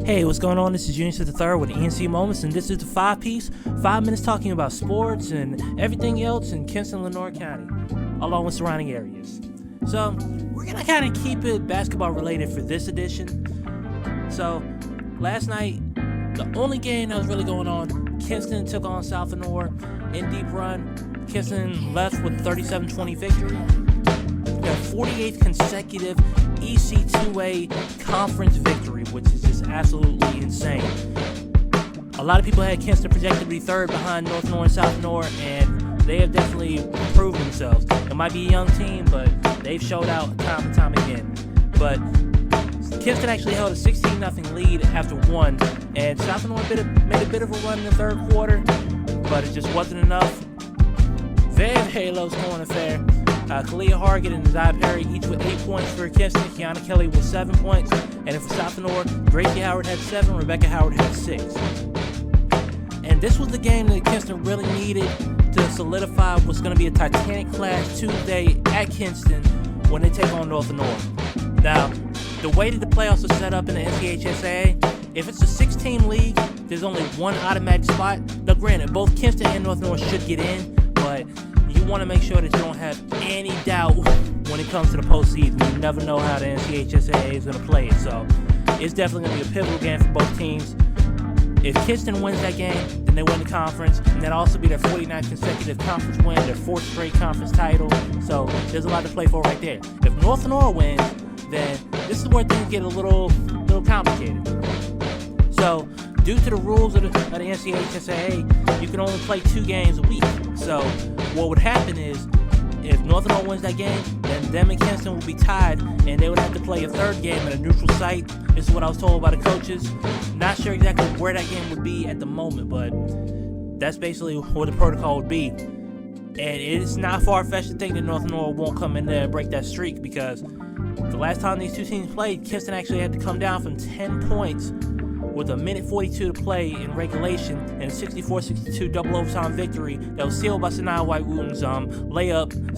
Hey, what's going on? This is Junior the Third with ENC Moments, and this is the 5-piece, 5 minutes talking about sports and everything else in Kinston-Lenoir County, along with surrounding areas. So, we're going to kind of keep it basketball related for this edition. So, last night, the only game that was really going on, Kinston took on South Lenoir in Deep Run. Kinston left with a 37-20 victory. Their 48th consecutive EC2A conference victory, which is just absolutely insane. A lot of people had Kinston projected to be third behind North Lenoir and South Lenoir, and they have definitely proved themselves. It might be a young team, but they've showed out time and time again. But Kinston actually held a 16-0 lead after one, and South Lenoir made a bit of a run in the third quarter, but it just wasn't enough. Very low scoring affair. Kalia Hargett and Zai Perry each with 8 points for Kinston. Kiana Kelly with 7 points. And then for South Lenoir, Gracie Howard had 7, Rebecca Howard had 6. And this was the game that Kinston really needed to solidify what's going to be a Titanic class Tuesday at Kinston when they take on North Lenoir. Now, the way that the playoffs are set up in the NCHSAA, if it's a 6-team league, there's only one automatic spot. Now, granted, both Kinston and North Lenoir should get in, but you want to make sure that you don't have any doubt when it comes to the postseason. You never know how the NCHSAA is going to play it, so it's definitely going to be a pivotal game for both teams. If Kinston wins that game, then they win the conference, and that'll also be their 49th consecutive conference win, their 4th straight conference title, so there's a lot to play for right there. If North Lenoir wins, then this is where things get a little complicated. So, due to the rules of the NCHSAA, you can only play 2 games a week. So, what would happen is, if North Lenoir wins that game, then them and Kinston will be tied, and they would have to play a third game at a neutral site. This is what I was told by the coaches. Not sure exactly where that game would be at the moment, but that's basically what the protocol would be. And it's not far-fetched to think that North Lenoir won't come in there and break that streak, because the last time these two teams played, Kinston actually had to come down from 10 points with a minute 42 to play in regulation and a 64-62 double overtime victory that was sealed by Sanaa White-Wooten's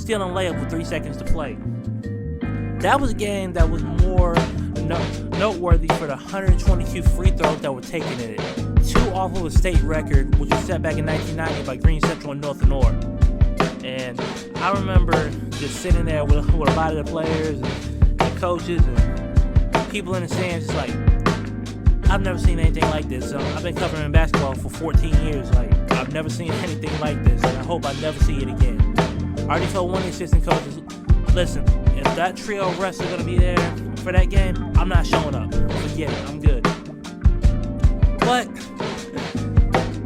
stealing layup with 3 seconds to play. That was a game that was more noteworthy for the 122 free throws that were taken in it. 2 off of a state record, which was set back in 1990 by Green Central and North Lenoir. And I remember just sitting there with a lot of the players and the coaches and people in the stands just like, I've never seen anything like this. I've been covering basketball for 14 years. I've never seen anything like this, and I hope I never see it again. I already told one of the assistant coaches, listen, if that trio of refs are going to be there for that game, I'm not showing up. Forget it. I'm good. But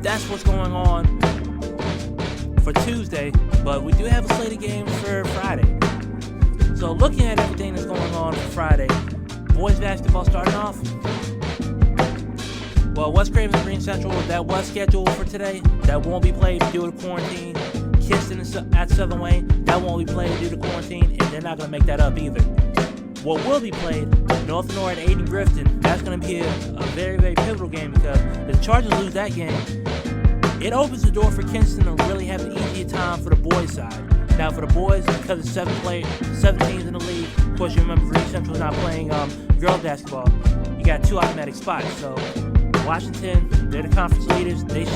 that's what's going on for Tuesday, but we do have a slate of games for Friday. So looking at everything that's going on for Friday, boys basketball starting off. Well, West Craven Green Central, that was scheduled for today. That won't be played due to quarantine. Kinston at Southern Wayne, that won't be played due to quarantine, and they're not going to make that up either. What will be played, North Lenoir at Aiden Grifton, that's going to be a very pivotal game, because if the Chargers lose that game, it opens the door for Kinston to really have an easier time for the boys' side. Now, for the boys, because it's 7 teams in the league, of course, you remember Green Central's not playing girls basketball. You got 2 automatic spots, so Washington, they're the conference leaders. They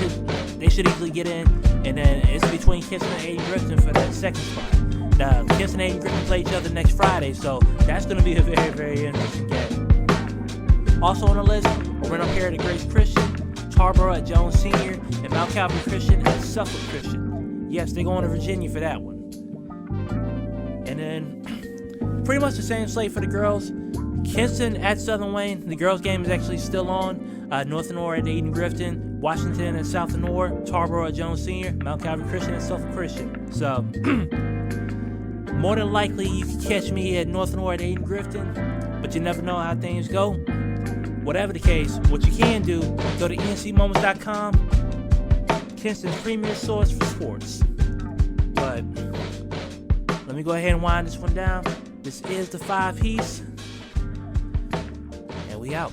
should easily get in. And then it's between Kinston and Aiden Grifton for that second spot. Now, Kinston and Aiden Grifton play each other next Friday, so that's going to be a very interesting game. Also on the list, Moreno Parrott at Grace Christian, Tarboro at Jones Senior, and Mount Calvary Christian at Suffolk Christian. Yes, they're going to Virginia for that one. And then pretty much the same slate for the girls. Kinston at Southern Wayne. The girls' game is actually still on. North Lenoir at Aiden Grifton, Washington at South Lenoir, Tarboro at Jones Senior, Mount Calvary Christian at Suffolk Christian. So, more than likely, you can catch me at North Lenoir at Aiden Grifton, but you never know how things go. Whatever the case, what you can do, go to encmoments.com, Kinston's premier source for sports. But let me go ahead and wind this one down. This is the 5-piece, and we out.